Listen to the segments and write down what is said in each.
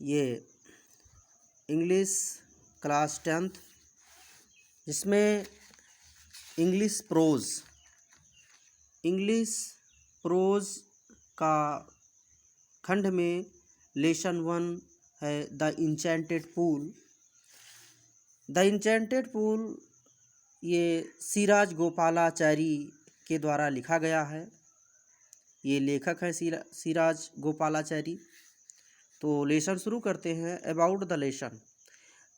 ये English class 10th, जिसमें English pros का खंड में लेसन 1 है the enchanted pool. The enchanted pool ये सिराज गोपालाचारी के द्वारा लिखा गया है। ये लेखक है सिराज गोपालाचारी। तो लेसन शुरू करते हैं। About the lesson,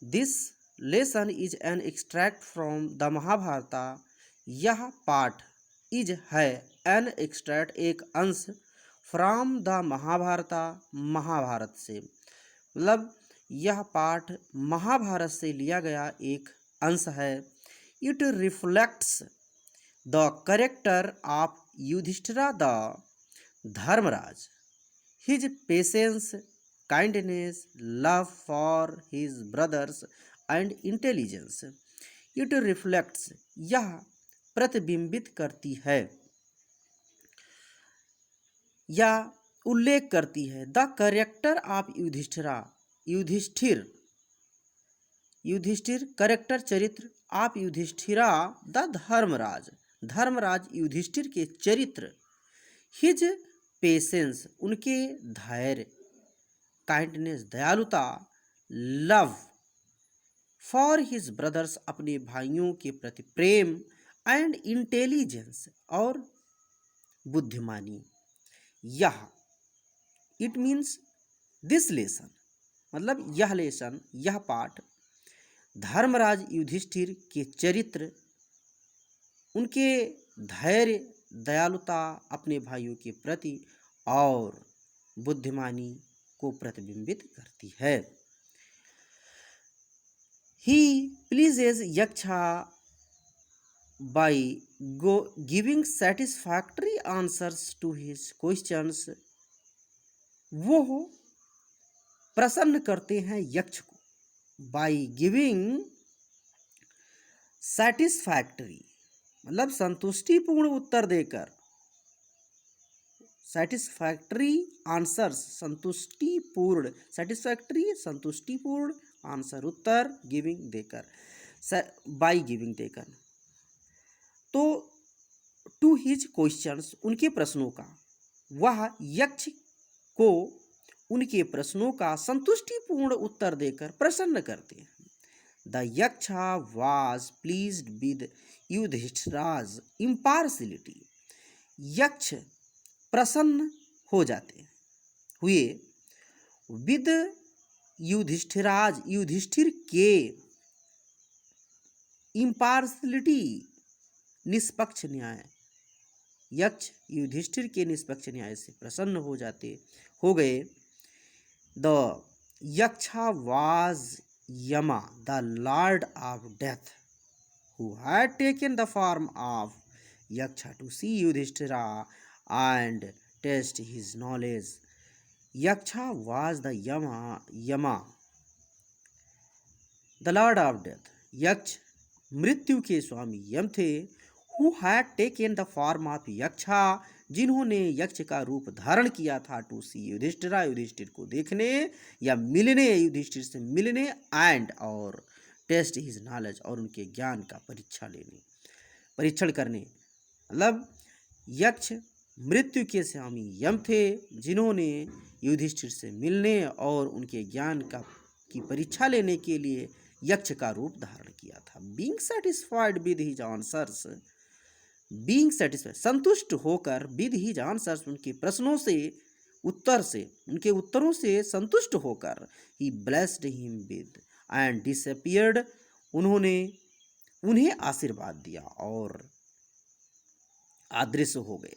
this lesson is an extract from the Mahabharata. यह पाठ इज है एन एक्सट्रैक्ट एक अंश फ्रॉम द महाभारता महाभारत से, मतलब यह पाठ महाभारत से लिया गया एक अंश है। It reflects the character of Yudhishthira the Dharmaraj, his patience, kindness, love for his brothers and intelligence. It reflects यह प्रतिबिंबित करती है या उल्लेख करती है the character of Yudhishthir character चरित्र ऑफ युधिष्ठिरा द धर्मराज युधिष्ठिर के चरित्र, हिज पेशेंस उनके धैर्य, काइंडनेस दयालुता, लव फॉर हिज ब्रदर्स अपने भाइयों के प्रति प्रेम, एंड इंटेलिजेंस और बुद्धिमानी। यह इट मीन्स दिस लेसन मतलब यह लेसन यह पाठ धर्मराज युधिष्ठिर के चरित्र, उनके धैर्य, दयालुता, अपने भाइयों के प्रति और बुद्धिमानी को प्रतिबिंबित करती है। He pleases Yaksha by giving satisfactory answers to his questions। वो प्रसन्न करते हैं यक्ष को by giving satisfactory मतलब संतुष्टिपूर्ण उत्तर देकर, satisfactory answers संतुष्टिपूर्ण आंसर उत्तर, गिविंग देकर, by giving देकर। तो टू हिज क्वेश्चंस उनके प्रश्नों का, वह यक्ष को उनके प्रश्नों का संतुष्टिपूर्ण उत्तर देकर प्रसन्न करते हैं। The Yaksha was pleased with Yudhishthira's impartiality. Yaksha प्रसन्न हो जाते हुए विद युधिष्ठिर के इम्पार्शियलिटी निष्पक्ष न्याय, यक्ष युधिष्ठिर के निष्पक्ष न्याय से प्रसन्न हो गए। The Yaksha was Yama the lord of death who had taken the form of Yaksha to see Yudhishthira and test his knowledge. Yaksha was the Yama the lord of death, Yaksha मृत्यु के स्वामी यम थे। Who had taken the form of यक्षा, जिन्होंने यक्ष का रूप धारण किया था, टू सी युधिष्ठिरा युधिष्ठिर को देखने या मिलने, युधिष्ठिर से मिलने, एंड और टेस्ट हिज नॉलेज और उनके ज्ञान का परीक्षण करने। मतलब यक्ष मृत्यु के स्वामी यम थे जिन्होंने युधिष्ठिर से मिलने और उनके ज्ञान की परीक्षा लेने के लिए यक्ष का रूप धारण किया था। Being satisfied with his answers, being satisfied संतुष्ट होकर, विद हिज आंसर्स उनके प्रश्नों से उनके उत्तरों से संतुष्ट होकर, he blessed him with and disappeared उन्हें आशीर्वाद दिया और अदृश्य हो गए।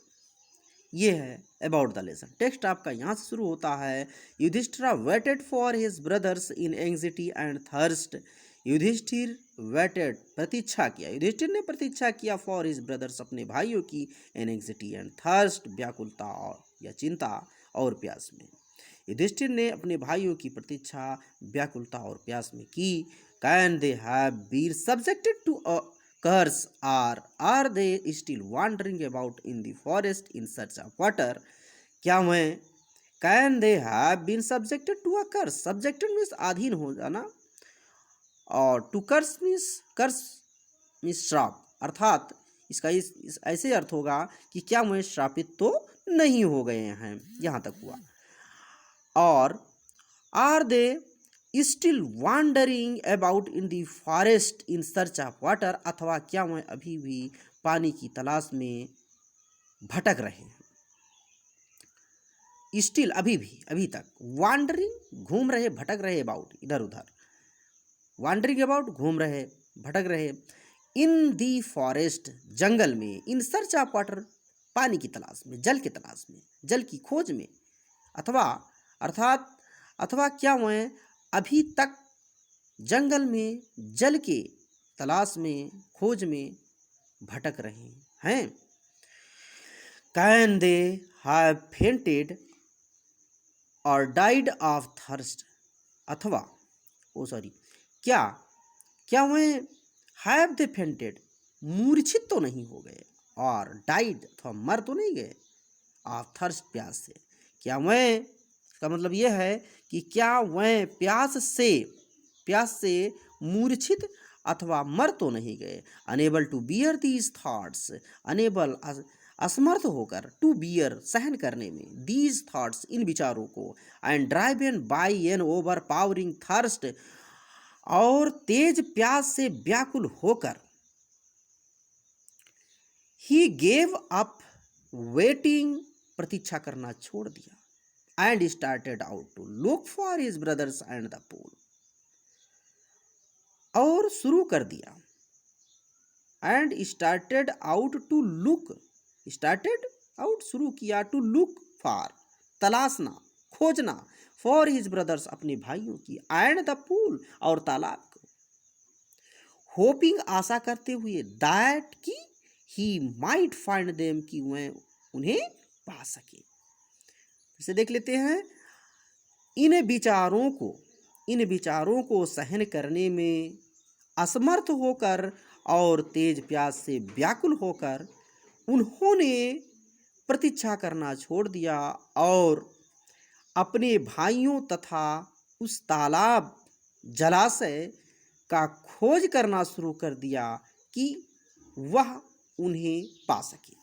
ये है अबाउट द लेसन। टेक्स्ट आपका यहाँ से शुरू होता है। Yudhishthira waited for his brothers in anxiety and thirst. Yudhishthir waited प्रतीक्षा किया, युधिष्ठिर ने प्रतीक्षा किया फॉर हिज ब्रदर्स अपने भाइयों की, इन एंग्जाइटी एंड थर्स्ट व्याकुलता और या चिंता और प्यास में। युधिष्ठिर ने अपने भाइयों की प्रतीक्षा व्याकुलता और प्यास में की। Can they have been subjected to a curse, or are they still wandering about in the forest in search of water? क्या वह can they have been subjected to a curse, subjected means अधीन हो जाना, और to curse means श्राप, अर्थात इसका इस ऐसे अर्थ होगा कि क्या वे श्रापित तो नहीं हो गए हैं, यहाँ तक हुआ। और are they still wandering about in the forest in search of water, अथवा क्या वह अभी भी पानी की तलाश में भटक रहे हैं। स्टिल अभी भी, अभी तक, वॉन्डरिंग घूम रहे, भटक रहे, अबाउट इधर उधर, वॉन्डरिंग अबाउट घूम रहे, भटक रहे, इन दी फॉरेस्ट जंगल में, इन सर्च ऑफ वाटर पानी की तलाश में, जल की तलाश में, जल की खोज में, अथवा अर्थात अथवा क्या वह अभी तक जंगल में जल के तलाश में, खोज में भटक रहे हैं। कैन दे हैव फेंटेड और डाइड ऑफ थर्स्ट, अथवा क्या वह हैव दे फेंटेड मूर्छित तो नहीं हो गए, और डाइड अथवा मर तो नहीं गए, ऑफ थर्स्ट प्यास से, क्या वह, इसका मतलब यह है कि क्या वह प्यास से मूर्छित अथवा मर तो नहीं गए। Unable to bear these thoughts, unable असमर्थ होकर, टू बियर सहन करने में, दीज थॉट्स इन विचारों को, and driven by an overpowering thirst, और तेज प्यास से व्याकुल होकर, ही गेव अप वेटिंग, प्रतीक्षा करना छोड़ दिया, and started out to look for his brothers and the pool, और शुरू कर दिया, and started out to look, started out शुरू किया, टू लुक फॉर तलाशना, खोजना, फॉर हिज ब्रदर्स अपने भाइयों की, एंड द पूल और तालाब को, होपिंग आशा करते हुए, दैट की ही माइट फाइंड देम कि वह उन्हें पा सके। इसे देख लेते हैं। इन विचारों को सहन करने में असमर्थ होकर और तेज प्यास से व्याकुल होकर उन्होंने प्रतीक्षा करना छोड़ दिया और अपने भाइयों तथा उस तालाब जलाशय का खोज करना शुरू कर दिया कि वह उन्हें पा सके।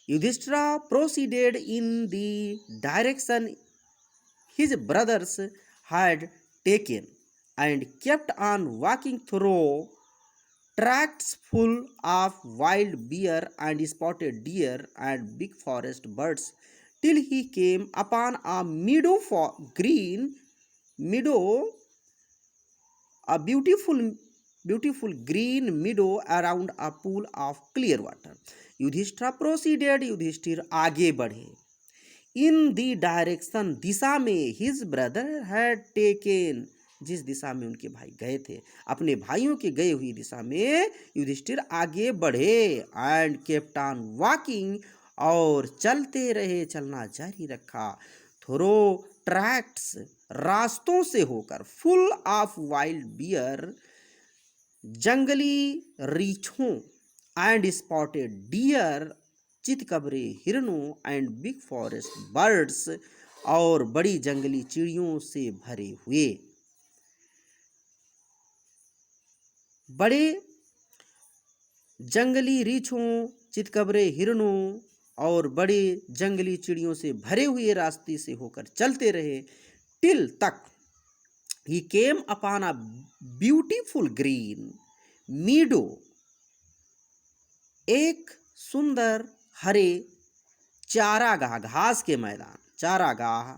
Yudhishthir proceeded in the direction his brothers had taken and kept on walking through tracts full of wild bear and spotted deer and big forest birds till he came upon a beautiful green meadow around a pool of clear water. Yudhishthir proceeded, Yudhishthir आगे बढ़े, इन the direction दिशा में, his brother had taken जिस दिशा में उनके भाई गए थे, अपने भाइयों के गए हुई दिशा में युधिष्ठिर आगे बढ़े, एंड केप्ट ऑन वॉकिंग और चलते रहे, चलना जारी रखा, थ्रो ट्रैक्ट्स रास्तों से होकर, फुल ऑफ वाइल्ड बियर जंगली रीछों, एंड स्पॉटेड डियर चितकबरे हिरणों, एंड बिग फॉरेस्ट बर्ड्स और बड़ी जंगली चिड़ियों से भरे हुए। बड़े जंगली रीछों, चितकबरे हिरणों और बड़े जंगली चिड़ियों से भरे हुए रास्ते से होकर चलते रहे, टिल तक he came upon a beautiful green meadow, एक सुंदर हरे चारागाह, घास के मैदान, चारागाह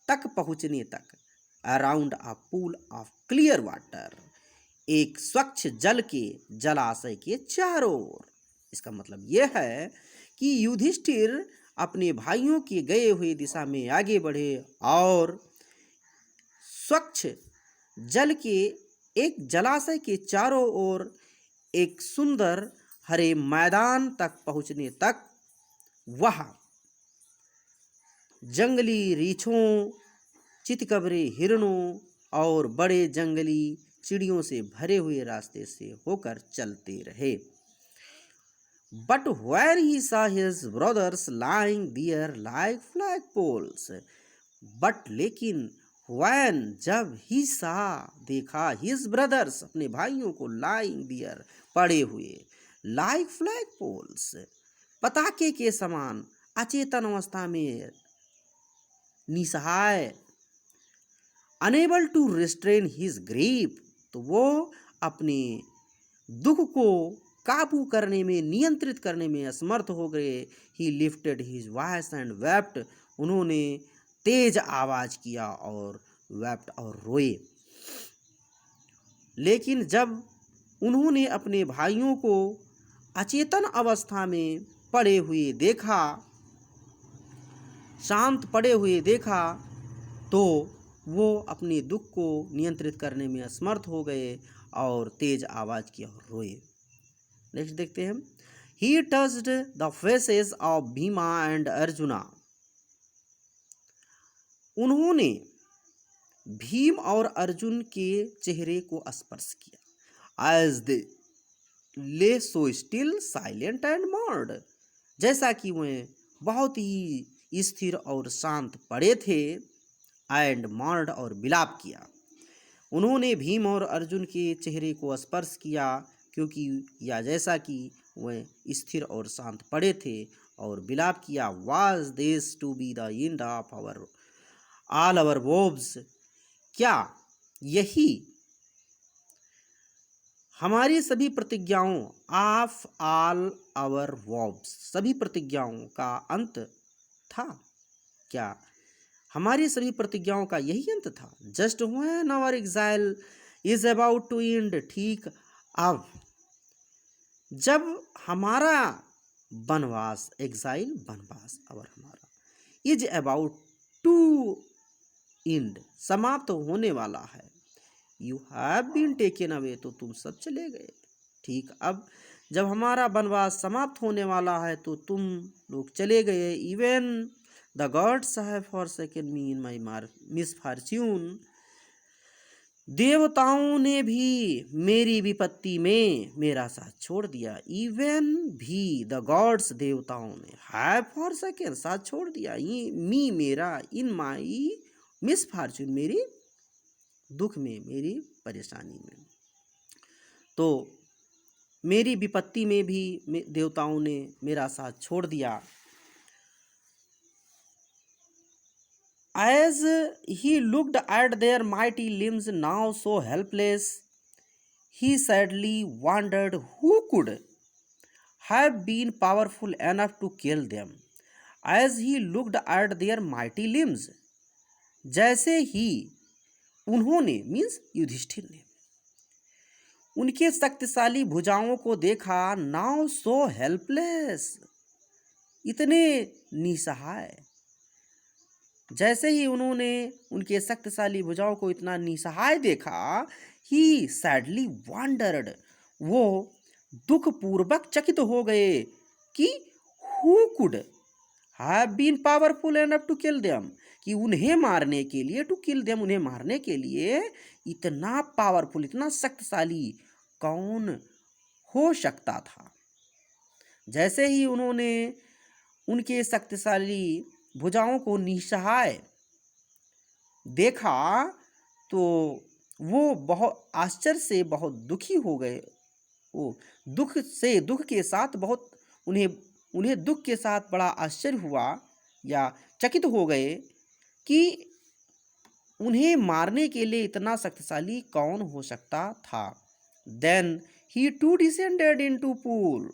तक पहुंचने तक, around a pool of clear water, एक स्वच्छ जल के जलाशय के चारों ओर। इसका मतलब यह है कि युधिष्ठिर अपने भाइयों के गए हुए दिशा में आगे बढ़े और स्वच्छ जल के एक जलाशय के चारों ओर एक सुंदर हरे मैदान तक पहुंचने तक वह जंगली रीछों, चितकबरे हिरणों और बड़े जंगली चिड़ियों से भरे हुए रास्ते से होकर चलते रहे। But when he saw his brothers lying there like flagpoles, but लेकिन when जब ही सा देखा हिज ब्रदर्स अपने भाइयों को लाइंग दियर पड़े हुए लाइक फ्लैग पोल्स पताके के समान अचेतन अवस्था में निसहाय unable to restrain his grief, तो वो अपने दुख को काबू करने में नियंत्रित करने में असमर्थ हो गए। ही lifted his voice and wept, उन्होंने तेज आवाज किया और वेप्ट और रोए। लेकिन जब उन्होंने अपने भाइयों को अचेतन अवस्था में पड़े हुए देखा, शांत पड़े हुए देखा, तो वो अपने दुख को नियंत्रित करने में असमर्थ हो गए और तेज आवाज की और रोए। नेक्स्ट देखते हैं। ही touched the faces of Bhima and arjuna, उन्होंने भीम और अर्जुन के चेहरे को स्पर्श किया। एज दे ले सो स्टिल साइलेंट एंड मॉर्ड, जैसा कि वह बहुत ही स्थिर और शांत पड़े थे। एंड मॉर्ड और विलाप किया। उन्होंने भीम और अर्जुन के चेहरे को स्पर्श किया क्योंकि या जैसा कि वह स्थिर और शांत पड़े थे और विलाप किया। Was this to be the end of our all our vows, क्या यही हमारी सभी प्रतिज्ञाओं ऑफ ऑल आवर वोब्स, सभी प्रतिज्ञाओं का अंत था? क्या हमारी सभी प्रतिज्ञाओं का यही अंत था? Just when our exile is about to end, ठीक अब जब हमारा वनवास, एग्जाइल वनवास, और हमारा इज अबाउट टू एंड, समाप्त होने वाला है। You have been taken away, तो तुम सब चले गए। ठीक अब जब हमारा वनवास समाप्त होने वाला है तो तुम लोग चले गए। Even the gods have forsaken me in my misfortune, देवताओं ने भी मेरी विपत्ति में मेरा साथ छोड़ दिया। इवन भी द गॉड्स, देवताओं ने, हैव फॉरसेकन, साथ छोड़ दिया, मी मेरा, इन माई मिसफॉर्च्यून, मेरी दुख में, मेरी परेशानी में। तो मेरी विपत्ति में भी देवताओं ने मेरा साथ छोड़ दिया। As he looked at their mighty limbs now so helpless, he sadly wondered who could have been powerful enough to kill them. As he looked at their mighty limbs, जैसे ही उन्होंने मीन्स युधिष्ठिर ने उनके शक्तिशाली भुजाओं को देखा, नाउ सो हेल्पलेस, इतने निसहाय, जैसे ही उन्होंने उनके शक्तिशाली भुजाओं को इतना निसहाय देखा, ही सैडली वंडर्ड, वो दुखपूर्वक चकित हो गए कि who could have been powerful enough to kill them, कि उन्हें मारने के लिए, टू किल देम, उन्हें मारने के लिए इतना पावरफुल, इतना शक्तिशाली कौन हो सकता था। जैसे ही उन्होंने उनके शक्तिशाली भुजाओं को निसहाय देखा तो वो बहुत आश्चर्य से बहुत दुखी हो गए। वो दुख के साथ बहुत उन्हें दुख के साथ बड़ा आश्चर्य हुआ या चकित हो गए कि उन्हें मारने के लिए इतना शक्तिशाली कौन हो सकता था। Then he too descended into pool,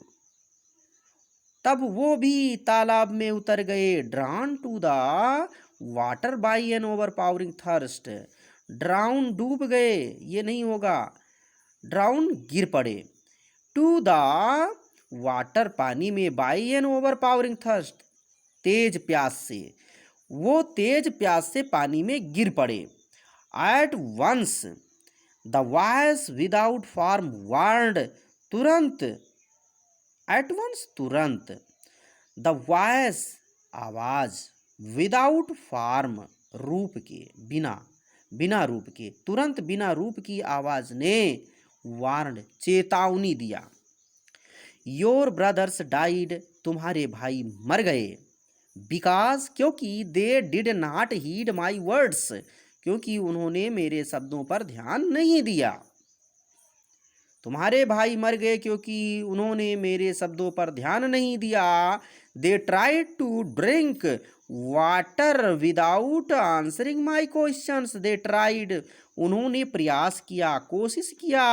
तब वो भी तालाब में उतर गए। Drowned to the water by an overpowering thirst, drowned डूब गए, ये नहीं होगा, ड्राउन गिर पड़े। टू द वाटर, पानी में, by an overpowering thirst, तेज प्यास से, वो तेज प्यास से पानी में गिर पड़े। At once the voice without form warned, तुरंत, एट वंस, तुरंत, द वॉइस, आवाज, विदाउट फॉर्म, रूप के, बिना रूप के, तुरंत बिना रूप की आवाज ने वार्ड, चेतावनी दिया। योर ब्रदर्स डाइड, तुम्हारे भाई मर गए। बिकॉज, क्योंकि they did not heed my words, क्योंकि उन्होंने मेरे शब्दों पर ध्यान नहीं दिया। तुम्हारे भाई मर गए क्योंकि उन्होंने मेरे शब्दों पर ध्यान नहीं दिया। They tried to drink water without answering my questions. They tried, उन्होंने प्रयास किया, कोशिश किया,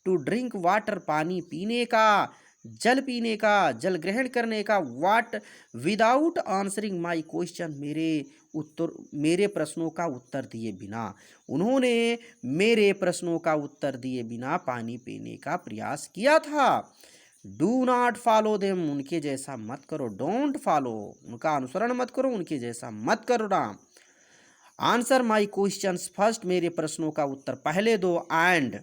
टू ड्रिंक वाटर, पानी पीने का, जल पीने का, जल ग्रहण करने का, वाट विदाउट आंसरिंग माई क्वेश्चन, मेरे प्रश्नों का उत्तर दिए बिना, उन्होंने मेरे प्रश्नों का उत्तर दिए बिना पानी पीने का प्रयास किया था। डू नॉट फॉलो देम, उनके जैसा मत करो। डोंट फॉलो, उनका अनुसरण मत करो, उनके जैसा मत करो ना। आंसर माई क्वेश्चंस फर्स्ट, मेरे प्रश्नों का उत्तर पहले दो। एंड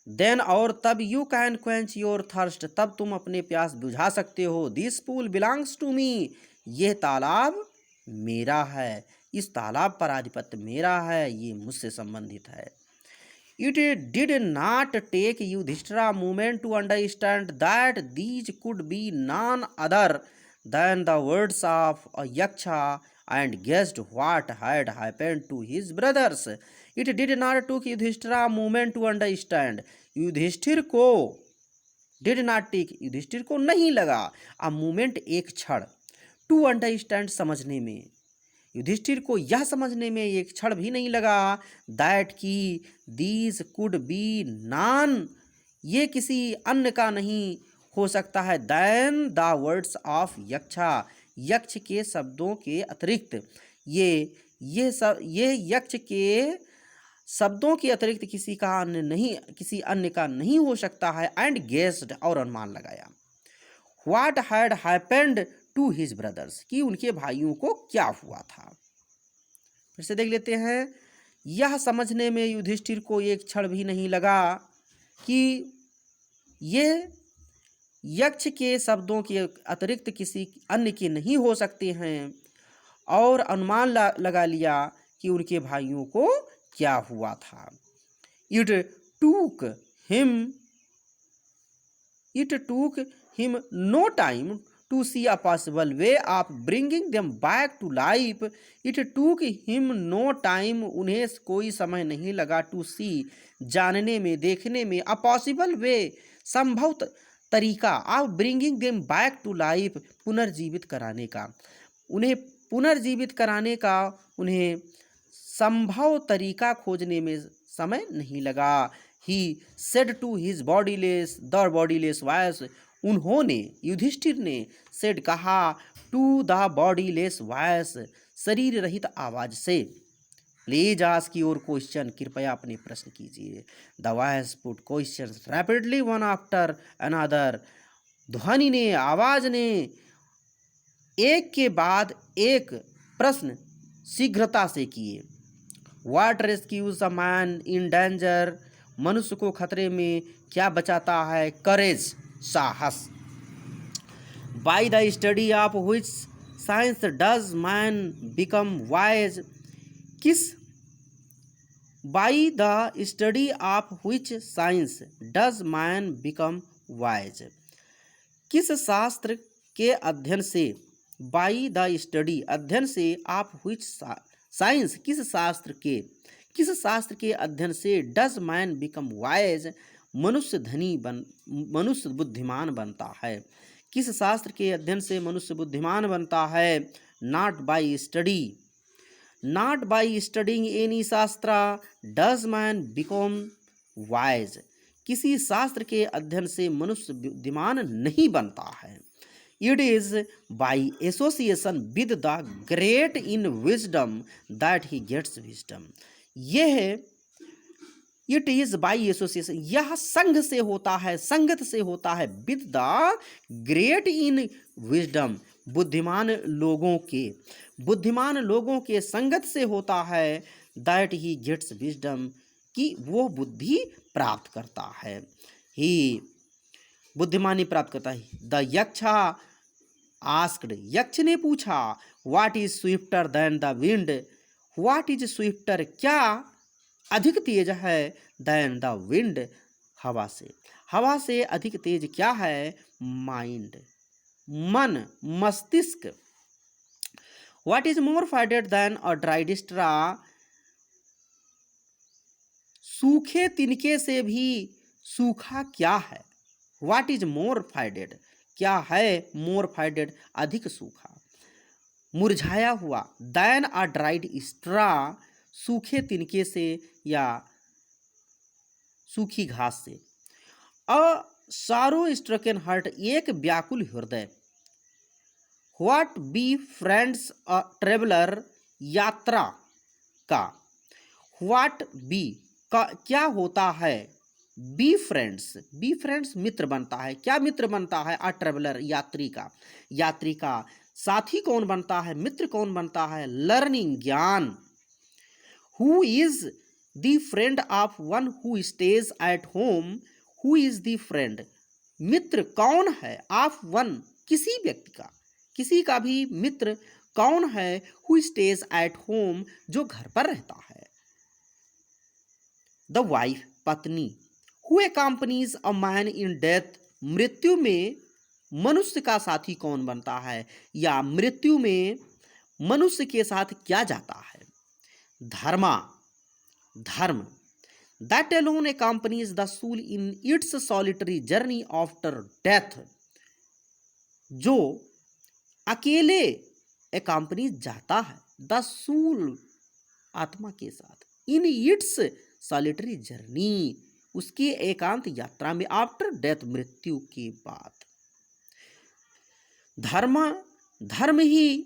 देन, और तब, you can quench your thirst, तब तुम अपने प्यास बुझा सकते हो। This pool belongs to me, यह तालाब मेरा है, इस तालाब पर आधिपत्य मेरा है, ये मुझसे संबंधित है। It did not take Yudhishthira moment to understand that these could be none other than the words of a Yaksha and guessed what had happened to his brothers. It did not took Yudhishthira a moment to understand. Yudhishthir को did not take, Yudhishthir को नहीं लगा a moment, एक क्षण, to understand, समझने में, युधिष्ठिर को यह समझने में एक क्षण भी नहीं लगा that कि these could be none, ये किसी अन्य का नहीं हो सकता है than the words of यक्षा, यक्ष के शब्दों के अतिरिक्त, ये यक्ष के शब्दों के अतिरिक्त किसी अन्य का नहीं हो सकता है। एंड गेस्ड, और अनुमान लगाया। What had happened to his brothers, कि उनके भाइयों को क्या हुआ था। फिर से देख लेते हैं। यह समझने में युधिष्ठिर को एक क्षण भी नहीं लगा कि ये यक्ष के शब्दों के अतिरिक्त किसी अन्य के नहीं हो सकते हैं, और अनुमान लगा लिया कि उनके भाइयों को क्या हुआ था। It took him no time to see a possible way of bringing them back to life. It took him no time, उन्हें कोई समय नहीं लगा, टू सी, जानने में, देखने में, अ पॉसिबल वे, संभव तरीका, of bringing them back to life, पुनर्जीवित कराने का, उन्हें पुनर्जीवित कराने का, उन्हें संभव तरीका खोजने में समय नहीं लगा। He said to his bodiless, the bodiless voice, उन्होंने, युधिष्ठिर ने, सेड कहा, टू द बॉडीलेस वॉइस, शरीर रहित आवाज से। प्लीज आस्क योर क्वेश्चन, कृपया अपने प्रश्न कीजिए। The voice put question rapidly one after another, ध्वनि ने, आवाज ने एक के बाद एक प्रश्न शीघ्रता से किए। What rescues a man in danger, मनुष्य को खतरे में क्या बचाता है। करेज, साहस। By the study of which science does man become wise, by the study of which science does man become wise, किस शास्त्र के अध्ययन से, बाई द स्टडी, अध्ययन से, ऑफ व्हिच साइंस, किस शास्त्र के अध्ययन से, डज मैन बिकम वाइज, मनुष्य बुद्धिमान बनता है। किस शास्त्र के अध्ययन से मनुष्य बुद्धिमान बनता है। Not by study, not by studying any शास्त्र डज मैन बिकम वाइज, किसी शास्त्र के अध्ययन से मनुष्य बुद्धिमान नहीं बनता है। It is by association with the great in wisdom that he gets wisdom, यह इट इज बाई एसोसिएशन, यह संघ से होता है, संगत से होता है, with the great in wisdom, बुद्धिमान लोगों के संगत से होता है। दैट ही गेट्स विजडम, कि वो बुद्धि प्राप्त करता है, ही बुद्धिमानी प्राप्त करता है। द यक्षा आस्क्ड, यक्ष ने पूछा, what is swifter than the wind, what is swifter, क्या अधिक तेज है, देन द विंड, हवा से अधिक तेज क्या है? माइंड, मन, मस्तिष्क। What is more faded than a dried straw? सूखे तिनके से भी सूखा क्या है? व्हाट इज मोर फाइडेड, क्या है मोर फाइडेड? अधिक सूखा, मुरझाया हुआ। दैन अ ड्राइड स्ट्रा, सूखे तिनके से या सूखी घास से। अ सारो स्ट्रकन हार्ट, एक व्याकुल हृदय। What be friends a traveller, यात्रा का। व्हाट बी का क्या होता है? बी फ्रेंड्स मित्र बनता है। क्या मित्र बनता है? अ ट्रेवलर, यात्री का। यात्री का साथी कौन बनता है? मित्र कौन बनता है? लर्निंग, ज्ञान। Who is the friend of one who stays at home? Who is the friend, मित्र कौन है? ऑफ वन, किसी व्यक्ति का, किसी का भी मित्र कौन है? हु स्टेज एट होम, जो घर पर रहता है। द वाइफ, पत्नी। Who accompanies a man in death, मृत्यु में मनुष्य का साथी कौन बनता है? या मृत्यु में मनुष्य के साथ क्या जाता है? धर्मा, धर्म। That alone accompanies the soul in its solitary journey after death, जो अकेले accompanies जाता है द soul, आत्मा के साथ, इन इट्स सॉलिटरी जर्नी, उसकी एकांत यात्रा में, आफ्टर डेथ, मृत्यु के बाद। धर्म, धर्म ही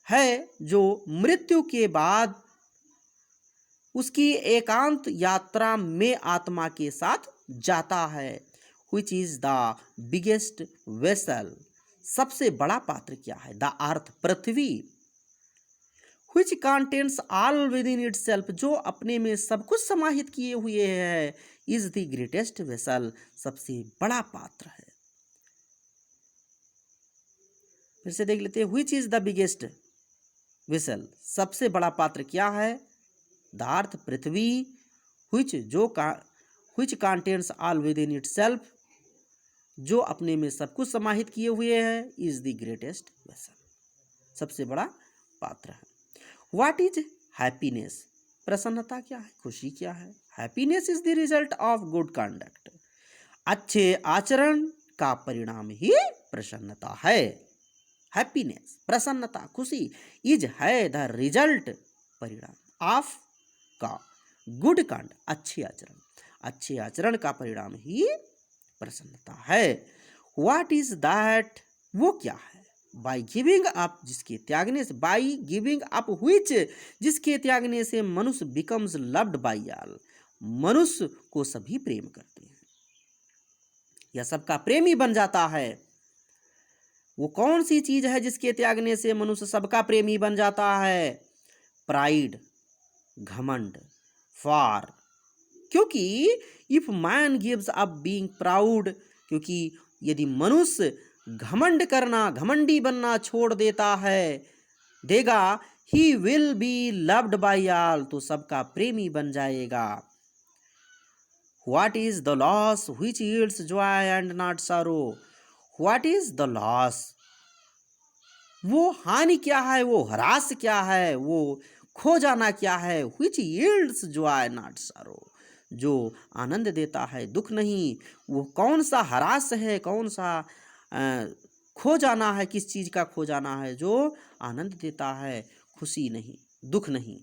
है जो मृत्यु के बाद उसकी एकांत यात्रा में आत्मा के साथ जाता है। Which is the biggest vessel, सबसे बड़ा पात्र क्या है? The earth, Prithvi. Which contains all with in itself, जो अपने में सब कुछ समाहित किए हुए है। इज द ग्रेटेस्ट वेसल, सबसे बड़ा पात्र है। फिर से देख लेते हैं। Which is the biggest vessel, सबसे बड़ा पात्र क्या है? The earth, Prithvi. व्हिच, जो का, which contains all with in itself, जो अपने में सब कुछ समाहित किए हुए है। इज द ग्रेटेस्ट वेसल, सबसे बड़ा पात्र है। व्हाट इज हैप्पीनेस, प्रसन्नता क्या है? खुशी क्या है? Happiness is the result of good conduct, अच्छे आचरण का परिणाम ही प्रसन्नता है। हैप्पीनेस, प्रसन्नता, खुशी। इज है द रिजल्ट, परिणाम, ऑफ का, गुड कंड, अच्छे आचरण, अच्छे आचरण का परिणाम ही प्रसन्नता है। व्हाट इज दैट, वो क्या है? बाई गिविंग अप, जिसके त्यागने से, बाई गिविंग अप व्हिच, जिसके त्यागने से मनुष्य बिकम्स लव्ड बाई ऑल, मनुष्य को सभी प्रेम करते हैं, यह सबका प्रेमी बन जाता है। वो कौन सी चीज है जिसके त्यागने से मनुष्य सबका प्रेमी बन जाता है? प्राइड, घमंड। फॉर, क्योंकि if man gives up being proud, क्योंकि यदि मनुष्य घमंड करना, घमंडी बनना छोड़ देता है, देगा, he will be loved by all, तो सबका प्रेमी बन जाएगा। What is the loss which yields Joy and not serow, what is the loss, वो हानि क्या है? वो ह्रास क्या है? वो खो जाना क्या है? Which yields Joy not serow, जो आनंद देता है, दुख नहीं। वो कौन सा ह्रास है? कौन सा खो जाना है? किस चीज का खो जाना है? जो आनंद देता है, खुशी नहीं, दुख नहीं।